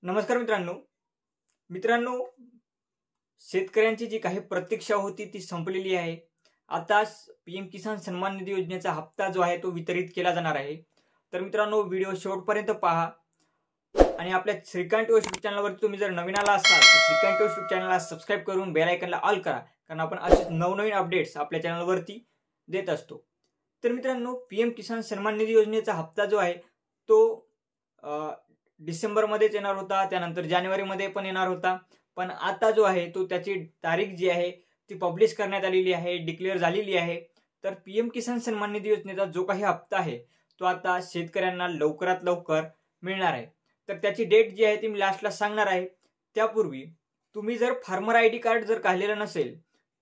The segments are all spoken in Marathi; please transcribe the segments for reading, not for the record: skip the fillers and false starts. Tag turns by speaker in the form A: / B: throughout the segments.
A: नमस्कार मित्रांनो, शेतकऱ्यांची जी काही प्रतीक्षा होती ती संपलेली आहे। आता पीएम किसान सन्मान निधी योजनेचा हप्ता जो आहे तो वितरित केला जाणार आहे। तर मित्रांनो, व्हिडिओ शेवटपर्यंत पहा आणि आपल्या श्रीकांत युट्यूब चॅनलवर तुम्ही जर नवीन आला असाल तर श्रीकांत युट्यूब चॅनलला सबस्क्राइब करून बेल आयकॉनला ऑल करा, कारण आपण असेच नवनवीन अपडेट्स आपल्या चॅनलवरती देत असतो। तर मित्रांनो, पीएम किसान सन्मान निधी योजनेचा हप्ता जो आहे तो डिसेंबर मध्येच येणार होता, त्यानंतर जानेवारी मध्ये पण येणार होता, पण आता जो आहे तो त्याची तारीख जी आहे ती पब्लिश करण्यात आलेली आहे, डिक्लेअर झालेली आहे। तर पीएम किसान सन्मान निधी योजनेचा जो काही हप्ता आहे तो आता शेतकऱ्यांना लवकरात लवकर मिळणार आहे। तर त्याची डेट जी आहे ती मी लास्टला सांगणार आहे। त्यापूर्वी तुम्ही जर फार्मर आयडी कार्ड जर काढलेलं नसेल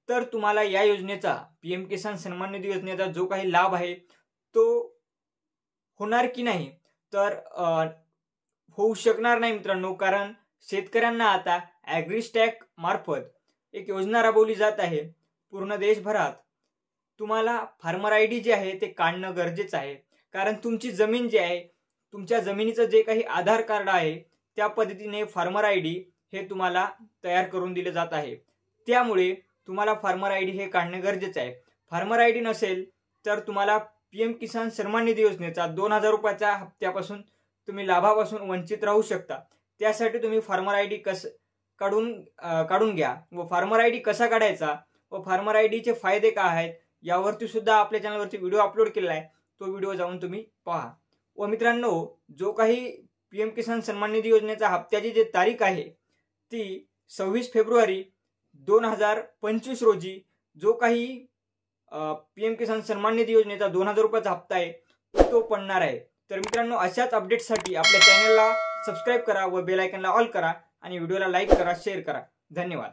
A: तर तुम्हाला या योजनेचा, पीएम किसान सन्मान निधी योजनेचा जो काही लाभ आहे तो होणार की नाही, तर होऊ शकणार नाही मित्रांनो, कारण शेतकऱ्यांना आता ॲग्रीस्टॅक मार्फत एक योजना राबवली जात आहे पूर्ण देशभरात। तुम्हाला फार्मर आयडी जे आहे ते काढणं गरजेचं आहे, कारण तुमची जमीन जी आहे, तुमच्या जमिनीचं जे काही आधार कार्ड आहे त्या पद्धतीने फार्मर आयडी हे तुम्हाला तयार करून दिले जात आहे। त्यामुळे तुम्हाला फार्मर आयडी हे काढणे गरजेचे आहे। फार्मर आयडी नसेल तर तुम्हाला पीएम किसान सन्मान निधी योजनेचा 2000 रुपयाच्या हप्त्यापासून तुम्ही लाभापासून वंचित राहू शकता। त्यासाठी तुम्ही फार्मर आयडी काढून घ्या व फार्मर आयडी कसा काढायचा व फार्मर आयडीचे फायदे काय आहेत यावरती सुद्धा आपल्या चॅनलवरती व्हिडिओ अपलोड केलेला आहे, तो व्हिडिओ जाऊन तुम्ही पहा। व मित्रांनो, जो काही पीएम किसान सन्मान निधी योजनेचा हप्त्याची जी तारीख आहे ती 26 फेब्रुवारी 2025 रोजी जो काही पीएम किसान सन्मान निधी योजनेचा 2000 रुपयाचा हप्ता आहे तो पडणार आहे। तर मित्रांनो, अशाच अपडेट्ससाठी आपल्या चॅनलला सबस्क्राइब करा व बेल आयकॉनला ऑल करा आणि व्हिडिओला लाईक करा, शेअर करा। धन्यवाद।